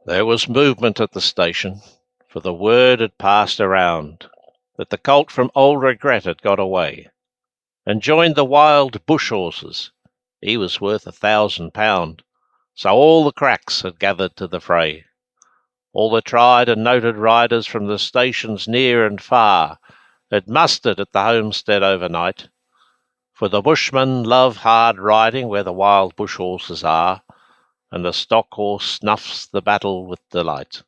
There was movement at the station, for the word had passed around that the colt from Old Regret had got away, and joined the wild bush horses. He was worth £1,000, so all the cracks had gathered to the fray. All the tried and noted riders from the stations near and far had mustered at the homestead overnight, for the bushmen love hard riding where the wild bush horses are, and the stock horse snuffs the battle with delight.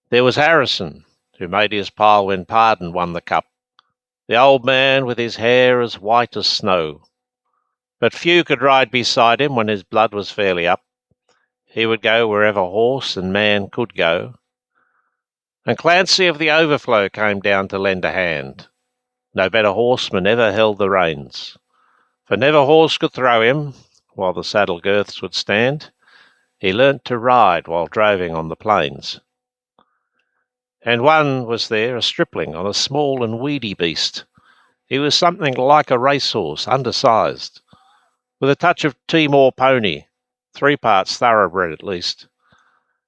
There was Harrison, who made his pile when Pardon won the cup, the old man with his hair as white as snow. But few could ride beside him when his blood was fairly up. He would go wherever horse and man could go. And Clancy of the Overflow came down to lend a hand. No better horseman ever held the reins, for never horse could throw him while the saddle girths would stand. He learnt to ride while droving on the plains. And one was there, a stripling on a small and weedy beast. He was something like a racehorse, undersized, with a touch of Timor pony, 3 parts thoroughbred at least,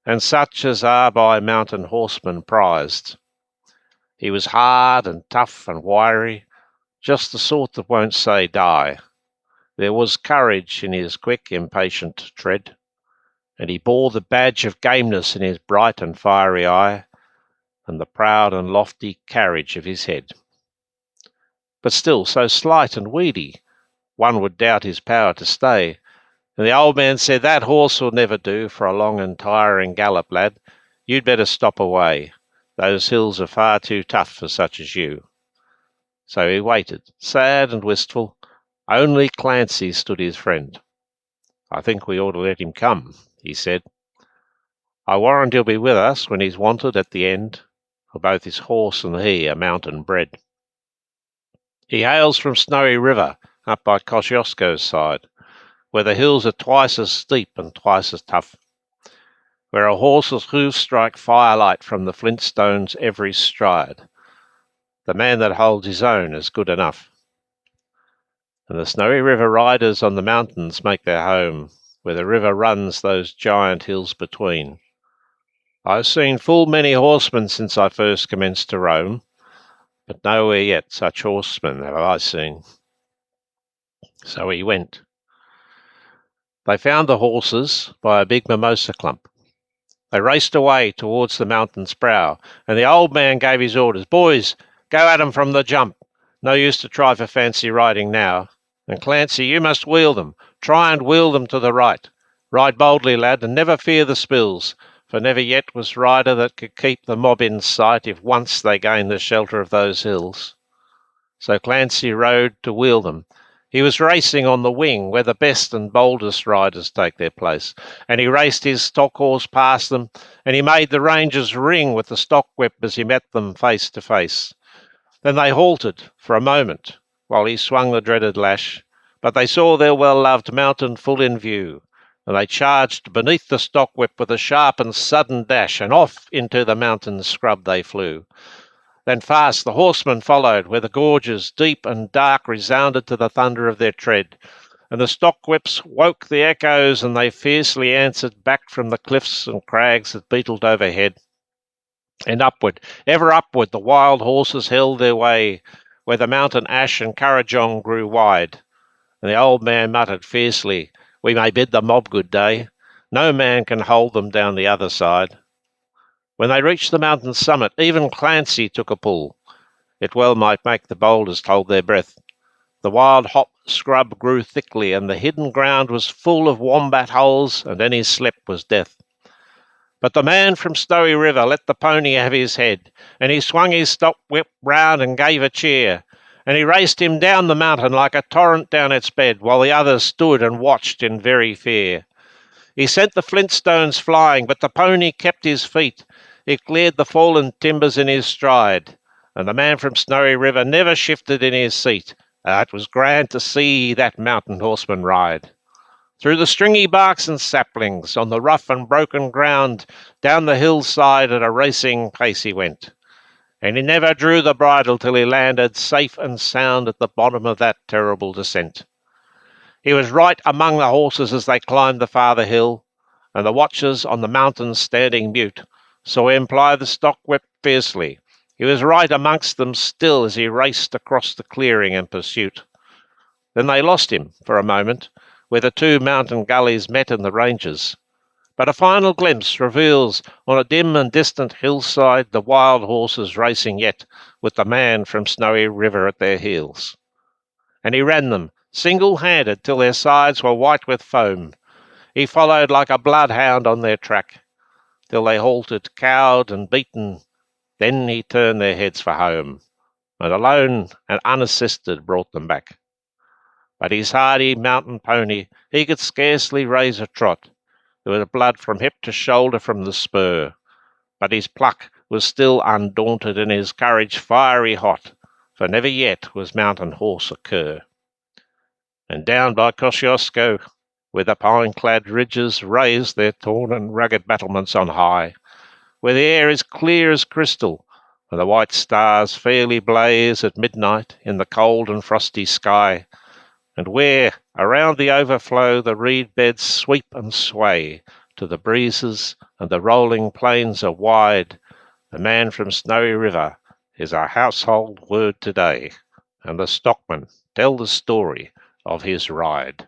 and such as are by mountain horsemen prized. He was hard and tough and wiry, just the sort that won't say die. There was courage in his quick, impatient tread, and he bore the badge of gameness in his bright and fiery eye, and the proud and lofty carriage of his head. But still so slight and weedy, one would doubt his power to stay, and the old man said, "That horse will never do for a long and tiring gallop, lad. You'd better stop away. Those hills are far too tough for such as you." So he waited, sad and wistful. Only Clancy stood his friend. "I think we ought to let him come," he said. "I warrant he'll be with us when he's wanted at the end, for both his horse and he are mountain bred. He hails from Snowy River, up by Kosciuszko's side, where the hills are twice as steep and twice as tough, where a horse's hoofs strike firelight from the flint stones every stride. The man that holds his own is good enough. And the Snowy River riders on the mountains make their home, where the river runs those giant hills between. I've seen full many horsemen since I first commenced to roam, but nowhere yet such horsemen have I seen." So he went. They found the horses by a big mimosa clump. They raced away towards the mountain's brow, and the old man gave his orders. "Boys, go at 'em from the jump. No use to try for fancy riding now. And Clancy, you must wheel them. Try and wheel them to the right. Ride boldly, lad, and never fear the spills, for never yet was rider that could keep the mob in sight if once they gained the shelter of those hills." So Clancy rode to wheel them. He was racing on the wing, where the best and boldest riders take their place, and he raced his stock horse past them, and he made the rangers ring with the stock whip as he met them face to face. Then they halted for a moment while he swung the dreaded lash, but they saw their well-loved mountain full in view, and they charged beneath the stock whip with a sharp and sudden dash, and off into the mountain scrub they flew. Then fast the horsemen followed, where the gorges, deep and dark, resounded to the thunder of their tread, and the stock whips woke the echoes, and they fiercely answered back from the cliffs and crags that beetled overhead. And upward, ever upward, the wild horses held their way, where the mountain ash and currajong grew wide. And the old man muttered fiercely, "We may bid the mob good day. No man can hold them down the other side." When they reached the mountain summit, even Clancy took a pull. It well might make the boldest hold their breath. The wild hop scrub grew thickly, and the hidden ground was full of wombat holes, and any slip was death. But the man from Snowy River let the pony have his head, and he swung his stock whip round and gave a cheer, and he raced him down the mountain like a torrent down its bed, while the others stood and watched in very fear. He sent the flint stones flying, but the pony kept his feet. It cleared the fallen timbers in his stride, and the man from Snowy River never shifted in his seat. It was grand to see that mountain horseman ride. Through the stringy barks and saplings, on the rough and broken ground, down the hillside at a racing pace he went, and he never drew the bridle till he landed safe and sound at the bottom of that terrible descent. He was right among the horses as they climbed the farther hill, and the watchers on the mountains standing mute saw him ply the stock-whip fiercely. He was right amongst them still as he raced across the clearing in pursuit. Then they lost him for a moment, where the two mountain gullies met in the ranges. But a final glimpse reveals on a dim and distant hillside the wild horses racing yet, with the man from Snowy River at their heels. And he ran them, single-handed, till their sides were white with foam. He followed like a bloodhound on their track, till they halted, cowed and beaten. Then he turned their heads for home, and alone and unassisted brought them back. But his hardy mountain pony, he could scarcely raise a trot. There was blood from hip to shoulder from the spur, but his pluck was still undaunted and his courage fiery hot, for never yet was mountain horse a cur. And down by Kosciuszko, where the pine-clad ridges raise their torn and rugged battlements on high, where the air is clear as crystal, and the white stars fairly blaze at midnight in the cold and frosty sky, and where, around the overflow, the reed beds sweep and sway to the breezes, and the rolling plains are wide, the man from Snowy River is a household word today, and the stockmen tell the story of his ride.